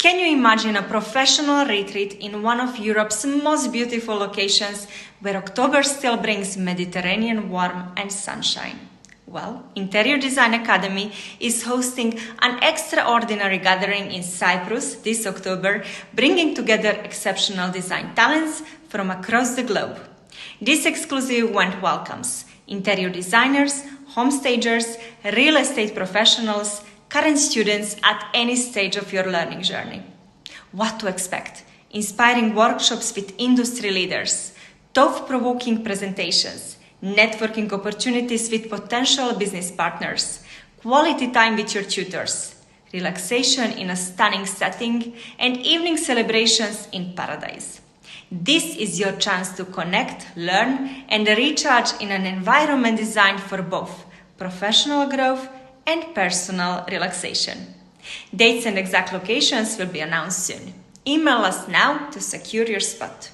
Can you imagine a professional retreat in one of Europe's most beautiful locations where October still brings Mediterranean warmth and sunshine? Well, Interior Design Academy is hosting an extraordinary gathering in Cyprus this October, bringing together exceptional design talents from across the globe. This exclusive event welcomes interior designers, homestagers, real estate professionals, current students at any stage of your learning journey. What to expect? Inspiring workshops with industry leaders, thought-provoking presentations, networking opportunities with potential business partners, quality time with your tutors, relaxation in a stunning setting, and evening celebrations in paradise. This is your chance to connect, learn, and recharge in an environment designed for both professional growth and personal relaxation. Dates and exact locations will be announced soon. Email us now to secure your spot.